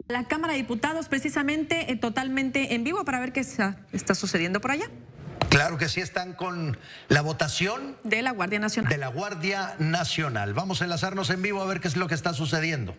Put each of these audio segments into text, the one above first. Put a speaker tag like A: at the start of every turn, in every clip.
A: La Cámara de Diputados, precisamente totalmente en vivo para ver qué está sucediendo por allá.
B: Claro que sí, están con la votación
A: de la Guardia Nacional.
B: De la Guardia Nacional. Vamos a enlazarnos en vivo a ver qué es lo que está sucediendo.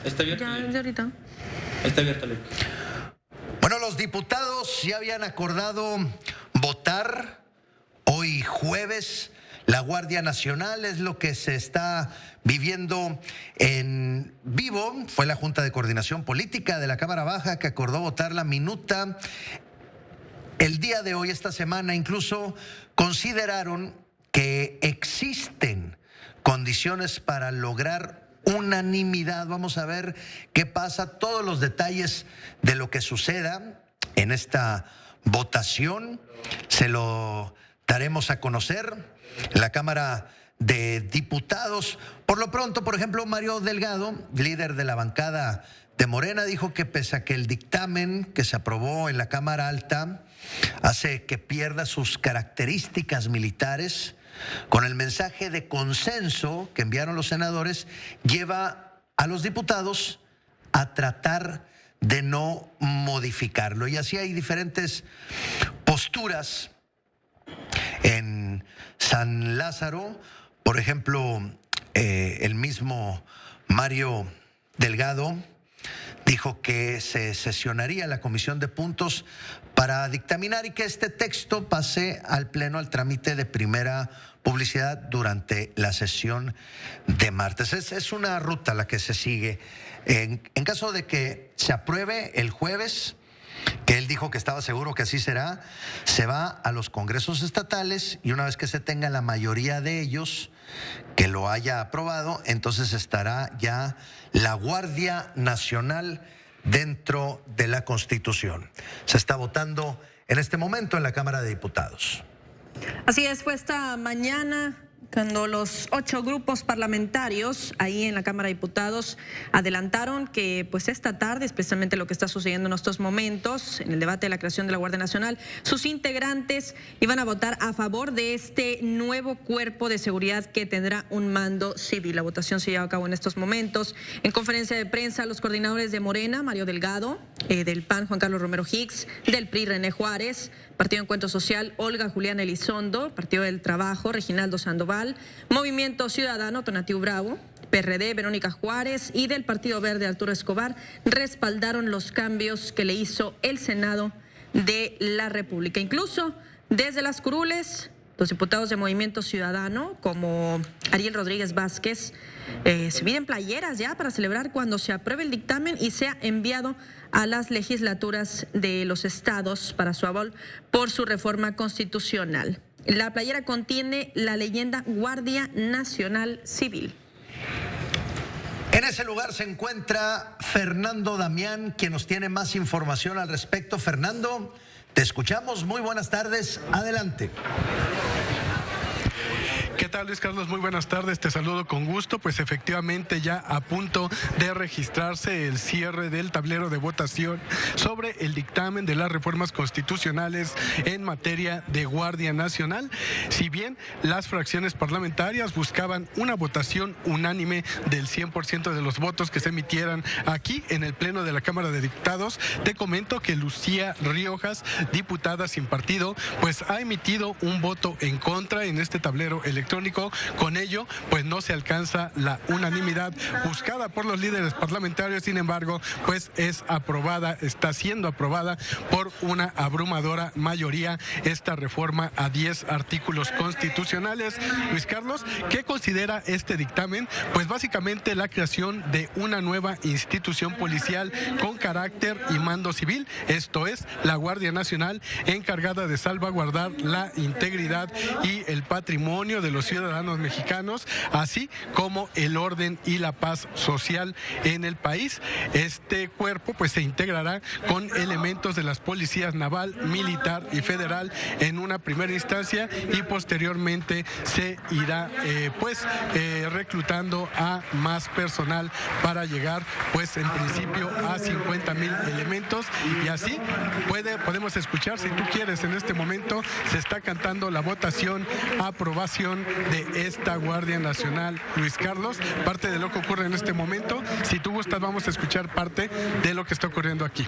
C: Está abierto.
A: Ya, de ahorita.
C: Está abierto.
B: Bueno, los diputados ya habían acordado votar hoy jueves. La Guardia Nacional es lo que se está viviendo en vivo. Fue la Junta de Coordinación Política de la Cámara Baja que acordó votar la minuta. El día de hoy, esta semana, incluso consideraron que existen condiciones para lograr unanimidad. Vamos a ver qué pasa, todos los detalles de lo que suceda en esta votación se lo daremos a conocer en la Cámara de Diputados. Por lo pronto, por ejemplo, Mario Delgado, líder de la bancada de Morena, dijo que pese a que el dictamen que se aprobó en la Cámara Alta hace que pierda sus características militares, con el mensaje de consenso que enviaron los senadores, lleva a los diputados a tratar de no modificarlo. Y así hay diferentes posturas en San Lázaro. Por ejemplo, el mismo Mario Delgado dijo que se sesionaría la Comisión de Puntos para dictaminar y que este texto pase al Pleno al trámite de primera publicidad durante la sesión de martes. Es una ruta la que se sigue. En caso de que se apruebe el jueves, que él dijo que estaba seguro que así será, se va a los congresos estatales y una vez que se tenga la mayoría de ellos que lo haya aprobado, entonces estará ya la Guardia Nacional dentro de la Constitución. Se está votando en este momento en la Cámara de Diputados.
A: Así es, fue esta mañana cuando los 8 grupos parlamentarios ahí en la Cámara de Diputados adelantaron que pues esta tarde, especialmente lo que está sucediendo en estos momentos, en el debate de la creación de la Guardia Nacional, sus integrantes iban a votar a favor de este nuevo cuerpo de seguridad que tendrá un mando civil. La votación se lleva a cabo en estos momentos. En conferencia de prensa, los coordinadores de Morena, Mario Delgado, del PAN, Juan Carlos Romero Hicks, del PRI, René Juárez, Partido Encuentro Social, Olga Juliana Elizondo, Partido del Trabajo, Reginaldo Sandoval, Movimiento Ciudadano, Tonatiuh Bravo, PRD, Verónica Juárez y del Partido Verde, Arturo Escobar, respaldaron los cambios que le hizo el Senado de la República. Incluso desde las curules, los diputados de Movimiento Ciudadano, como Ariel Rodríguez Vázquez, se piden playeras ya para celebrar cuando se apruebe el dictamen y sea enviado a las legislaturas de los estados para su aval por su reforma constitucional. La playera contiene la leyenda Guardia Nacional Civil.
B: En ese lugar se encuentra Fernando Damián, quien nos tiene más información al respecto. Fernando, te escuchamos. Muy buenas tardes. Adelante.
D: ¿Qué tal, Luis Carlos? Muy buenas tardes, te saludo con gusto. Pues efectivamente ya a punto de registrarse el cierre del tablero de votación sobre el dictamen de las reformas constitucionales en materia de Guardia Nacional. Si bien las fracciones parlamentarias buscaban una votación unánime del 100% de los votos que se emitieran aquí en el Pleno de la Cámara de Diputados, te comento que Lucía Riojas, diputada sin partido, pues ha emitido un voto en contra en este tablero electrónico. Con ello, pues no se alcanza la unanimidad buscada por los líderes parlamentarios. Sin embargo, pues es aprobada, está siendo aprobada por una abrumadora mayoría esta reforma a 10 artículos constitucionales. Luis Carlos, ¿qué considera este dictamen? Pues básicamente la creación de una nueva institución policial con carácter y mando civil, esto es, la Guardia Nacional, encargada de salvaguardar la integridad y el patrimonio de los ciudadanos mexicanos, así como el orden y la paz social en el país. Este cuerpo pues se integrará con elementos de las policías naval, militar y federal en una primera instancia, y posteriormente se irá reclutando a más personal para llegar pues en principio a 50,000 elementos, y así podemos escuchar, si tú quieres, en este momento se está cantando la votación, aprobación de esta Guardia Nacional. Luis Carlos, parte de lo que ocurre en este momento. Si tú gustas, vamos a escuchar parte de lo que está ocurriendo aquí.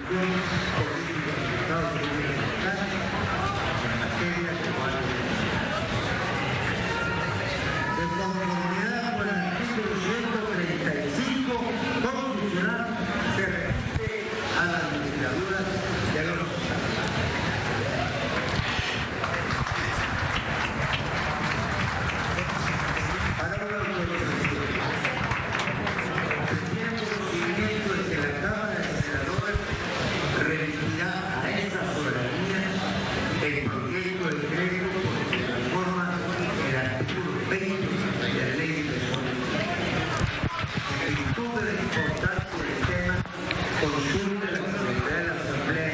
E: Consulta la Secretaría de la Asamblea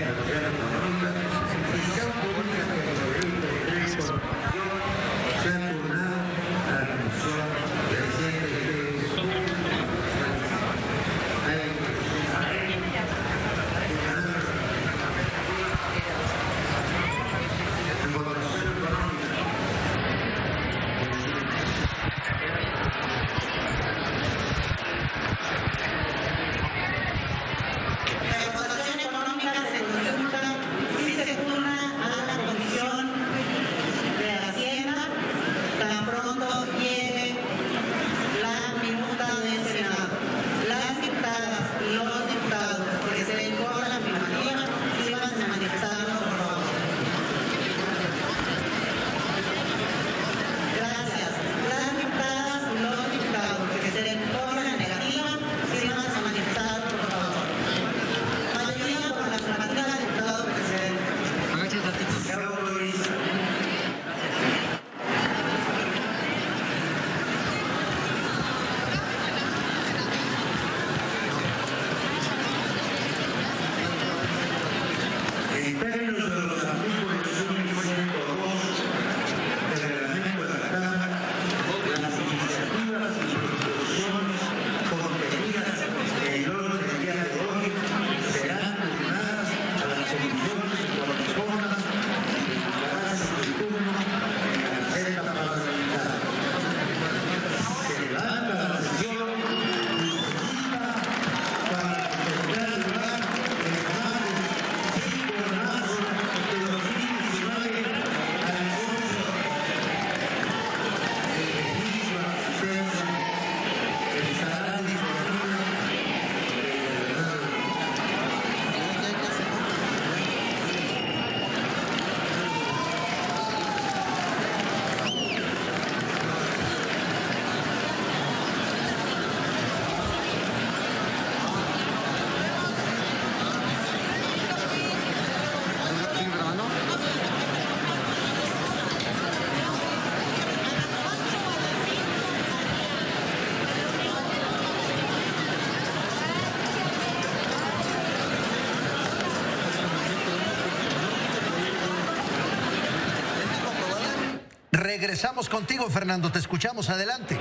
B: Regresamos contigo, Fernando, te escuchamos, adelante.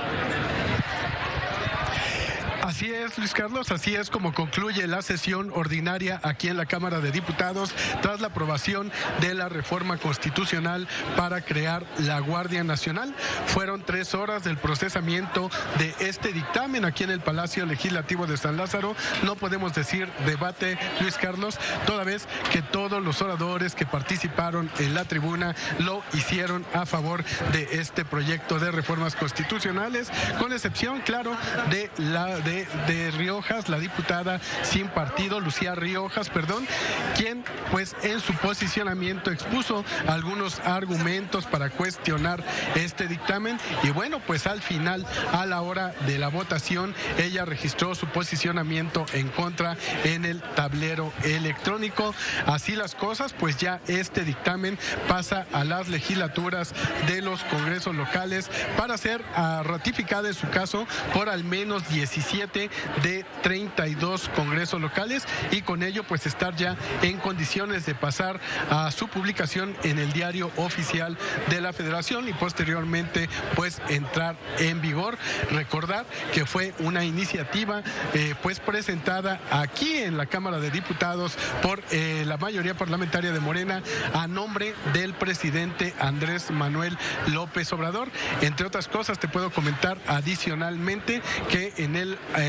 D: Así es, Luis Carlos, así es como concluye la sesión ordinaria aquí en la Cámara de Diputados tras la aprobación de la reforma constitucional para crear la Guardia Nacional. Fueron 3 horas del procesamiento de este dictamen aquí en el Palacio Legislativo de San Lázaro. No podemos decir debate, Luis Carlos, toda vez que todos los oradores que participaron en la tribuna lo hicieron a favor de este proyecto de reformas constitucionales, con excepción, claro, de Riojas, la diputada sin partido, Lucía Riojas, quien pues en su posicionamiento expuso algunos argumentos para cuestionar este dictamen y bueno, pues al final, a la hora de la votación, ella registró su posicionamiento en contra en el tablero electrónico. Así las cosas, pues ya este dictamen pasa a las legislaturas de los congresos locales para ser ratificada en su caso por al menos 17 de 32 congresos locales y con ello pues estar ya en condiciones de pasar a su publicación en el Diario Oficial de la Federación y posteriormente pues entrar en vigor. Recordar que fue una iniciativa pues presentada aquí en la Cámara de Diputados por la mayoría parlamentaria de Morena a nombre del presidente Andrés Manuel López Obrador. Entre otras cosas te puedo comentar adicionalmente que en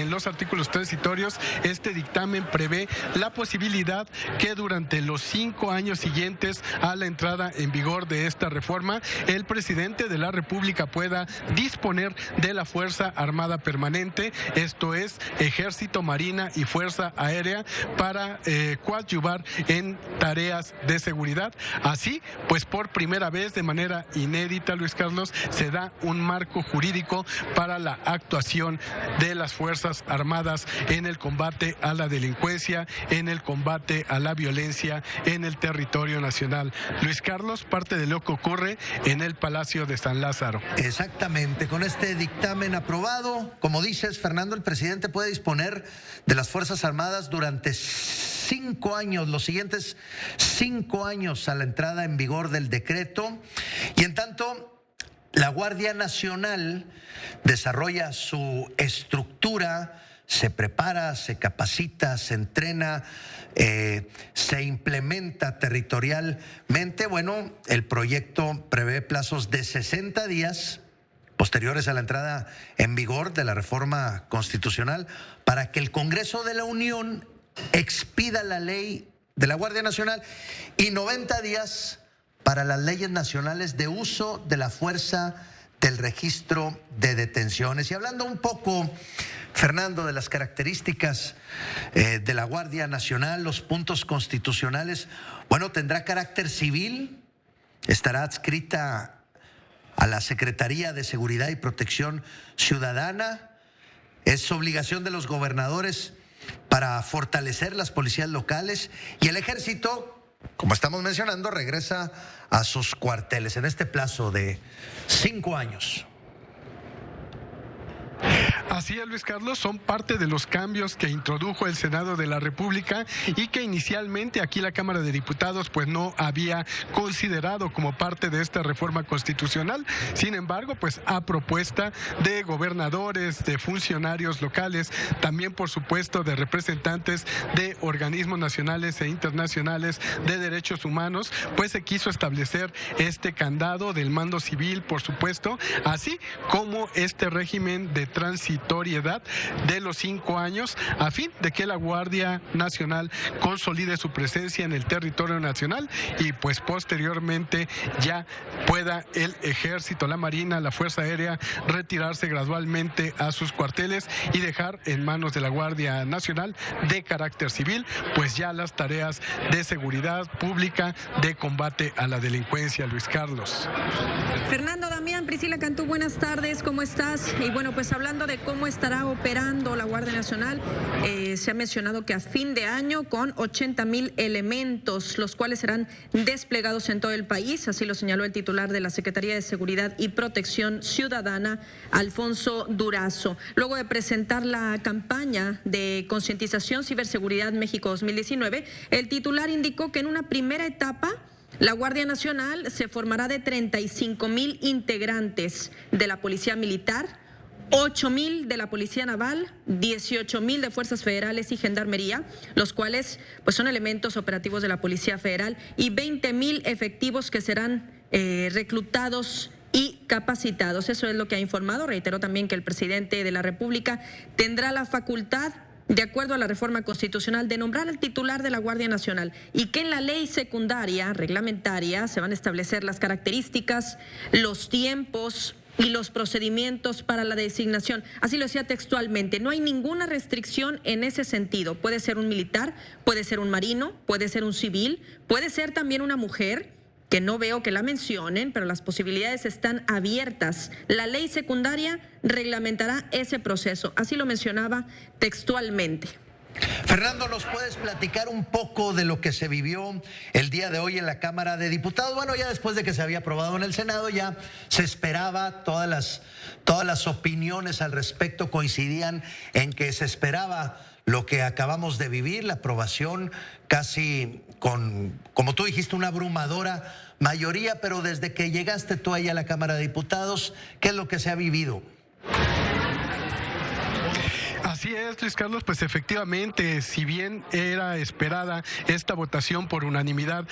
D: los artículos transitorios este dictamen prevé la posibilidad que durante los 5 años siguientes a la entrada en vigor de esta reforma el presidente de la República pueda disponer de la Fuerza Armada Permanente, esto es Ejército, Marina y Fuerza Aérea, para coadyuvar en tareas de seguridad. Así pues por primera vez de manera inédita, Luis Carlos, se da un marco jurídico para la actuación de las Fuerzas Armadas en el combate a la delincuencia, en el combate a la violencia en el territorio nacional. Luis Carlos, parte de lo que ocurre en el Palacio de San Lázaro.
B: Exactamente, con este dictamen aprobado, como dices, Fernando, el presidente puede disponer de las Fuerzas Armadas durante 5 años, los siguientes 5 años a la entrada en vigor del decreto, y en tanto la Guardia Nacional desarrolla su estructura, se prepara, se capacita, se entrena, se implementa territorialmente. Bueno, el proyecto prevé plazos de 60 días posteriores a la entrada en vigor de la reforma constitucional para que el Congreso de la Unión expida la ley de la Guardia Nacional y 90 días para las leyes nacionales de uso de la fuerza del registro de detenciones. Y hablando un poco, Fernando, de las características de la Guardia Nacional, los puntos constitucionales, bueno, tendrá carácter civil, estará adscrita a la Secretaría de Seguridad y Protección Ciudadana, es obligación de los gobernadores para fortalecer las policías locales y el ejército, como estamos mencionando, regresa a sus cuarteles en este plazo de 5 años.
D: Así es, Luis Carlos, son parte de los cambios que introdujo el Senado de la República y que inicialmente aquí la Cámara de Diputados pues no había considerado como parte de esta reforma constitucional. Sin embargo, pues a propuesta de gobernadores, de funcionarios locales, también por supuesto de representantes de organismos nacionales e internacionales de derechos humanos, pues se quiso establecer este candado del mando civil, por supuesto, así como este régimen de transitoriedad de los 5 años a fin de que la Guardia Nacional consolide su presencia en el territorio nacional y pues posteriormente ya pueda el Ejército, la Marina, la Fuerza Aérea retirarse gradualmente a sus cuarteles y dejar en manos de la Guardia Nacional de carácter civil pues ya las tareas de seguridad pública, de combate a la delincuencia. Luis Carlos.
A: Fernando, Damián, Priscila Cantú, buenas tardes, ¿cómo estás? Y bueno, pues hablando de cómo estará operando la Guardia Nacional, se ha mencionado que a fin de año con 80,000 elementos, los cuales serán desplegados en todo el país, así lo señaló el titular de la Secretaría de Seguridad y Protección Ciudadana, Alfonso Durazo. Luego de presentar la campaña de concientización Ciberseguridad México 2019, el titular indicó que en una primera etapa La Guardia Nacional se formará de 35,000 integrantes de la Policía Militar, 8,000 de la Policía Naval, 18,000 de Fuerzas Federales y Gendarmería, los cuales pues son elementos operativos de la Policía Federal, y 20,000 efectivos que serán reclutados y capacitados. Eso es lo que ha informado. Reiteró también que el presidente de la República tendrá la facultad, de acuerdo a la reforma constitucional, de nombrar al titular de la Guardia Nacional, y que en la ley secundaria reglamentaria se van a establecer las características, los tiempos y los procedimientos para la designación. Así lo decía textualmente. No hay ninguna restricción en ese sentido. Puede ser un militar, puede ser un marino, puede ser un civil, puede ser también una mujer, que no veo que la mencionen, pero las posibilidades están abiertas. La ley secundaria reglamentará ese proceso. Así lo mencionaba textualmente.
B: Fernando, ¿nos puedes platicar un poco de lo que se vivió el día de hoy en la Cámara de Diputados? Bueno, ya después de que se había aprobado en el Senado, ya se esperaba, todas las opiniones al respecto coincidían en que se esperaba lo que acabamos de vivir, la aprobación casi con, como tú dijiste, una abrumadora mayoría, pero desde que llegaste tú ahí a la Cámara de Diputados, ¿qué es lo que se ha vivido?
D: Así es, Luis Carlos, pues efectivamente, si bien era esperada esta votación por unanimidad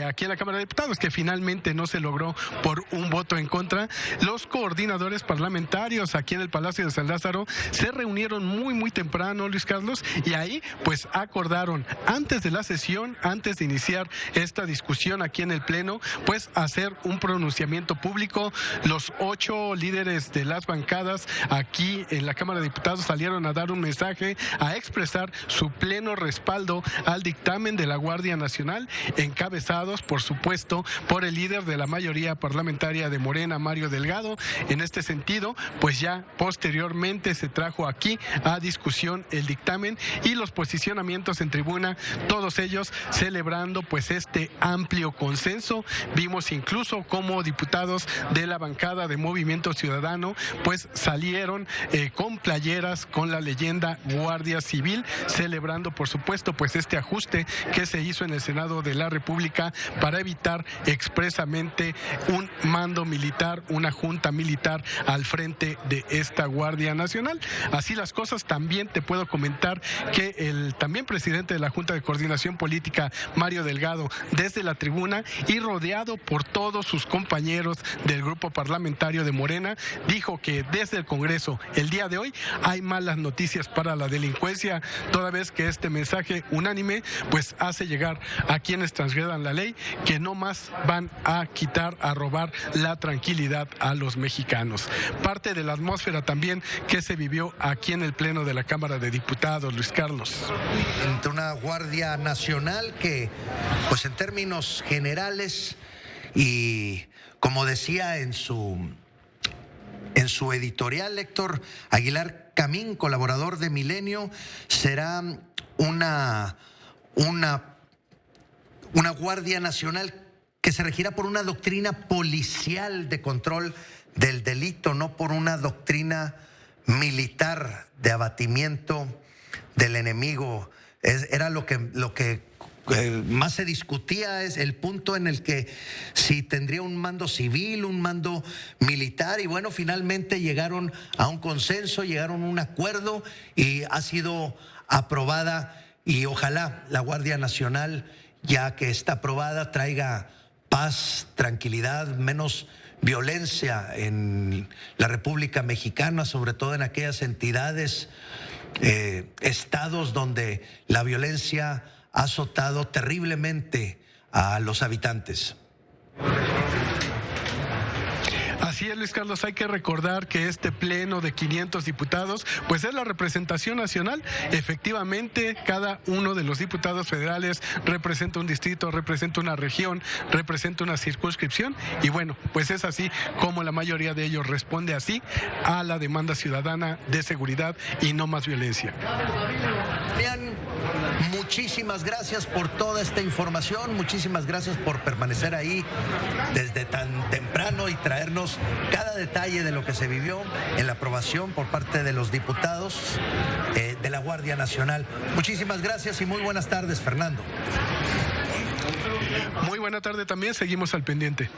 D: aquí en la Cámara de Diputados, que finalmente no se logró por un voto en contra, los coordinadores parlamentarios aquí en el Palacio de San Lázaro se reunieron muy temprano, Luis Carlos, y ahí pues acordaron antes de la sesión, antes de iniciar esta discusión aquí en el Pleno, pues hacer un pronunciamiento público. Los 8 líderes de las bancadas aquí en la Cámara de Diputados salieron a dar un mensaje, a expresar su pleno respaldo al dictamen de la Guardia Nacional, encabezados, por supuesto, por el líder de la mayoría parlamentaria de Morena, Mario Delgado. En este sentido, pues ya posteriormente se trajo aquí a discusión el dictamen y los posicionamientos en tribuna, todos ellos celebrando pues este amplio consenso. Vimos incluso cómo diputados de la bancada de Movimiento Ciudadano pues salieron con playeras con la leyenda Guardia Civil, celebrando por supuesto pues este ajuste que se hizo en el Senado de la República para evitar expresamente un mando militar, una junta militar al frente de esta Guardia Nacional. Así las cosas, también te puedo comentar que el también presidente de la Junta de Coordinación Política, Mario Delgado, desde la tribuna y rodeado por todos sus compañeros del grupo parlamentario de Morena, dijo que desde el Congreso el día de hoy hay malas noticias para la delincuencia, toda vez que este mensaje unánime pues hace llegar a quienes transgredan la ley que no más van a quitar, a robar la tranquilidad a los mexicanos. Parte de la atmósfera también que se vivió aquí en el Pleno de la Cámara de Diputados, Luis Carlos.
B: Entre una Guardia Nacional que, pues en términos generales y como decía en su editorial Héctor Aguilar Camín, colaborador de Milenio, será una Guardia Nacional que se regirá por una doctrina policial de control del delito, no por una doctrina militar de abatimiento del enemigo. Era lo que más se discutía, es el punto en el que si tendría un mando civil, un mando militar, y bueno, finalmente llegaron a un consenso, llegaron a un acuerdo y ha sido aprobada, y ojalá la Guardia Nacional, ya que está aprobada, traiga paz, tranquilidad, menos violencia en la República Mexicana, sobre todo en aquellas entidades, estados donde la violencia ha azotado terriblemente a los habitantes.
D: Así es, Luis Carlos, hay que recordar que este pleno de 500 diputados, pues es la representación nacional. Efectivamente, cada uno de los diputados federales representa un distrito, representa una región, representa una circunscripción, y bueno, pues es así como la mayoría de ellos responde así a la demanda ciudadana de seguridad y no más violencia.
B: Bien, muchísimas gracias por toda esta información, muchísimas gracias por permanecer ahí desde tan temprano y traernos cada detalle de lo que se vivió en la aprobación por parte de los diputados de la Guardia Nacional. Muchísimas gracias y muy buenas tardes, Fernando.
D: Muy buena tarde también, seguimos al pendiente.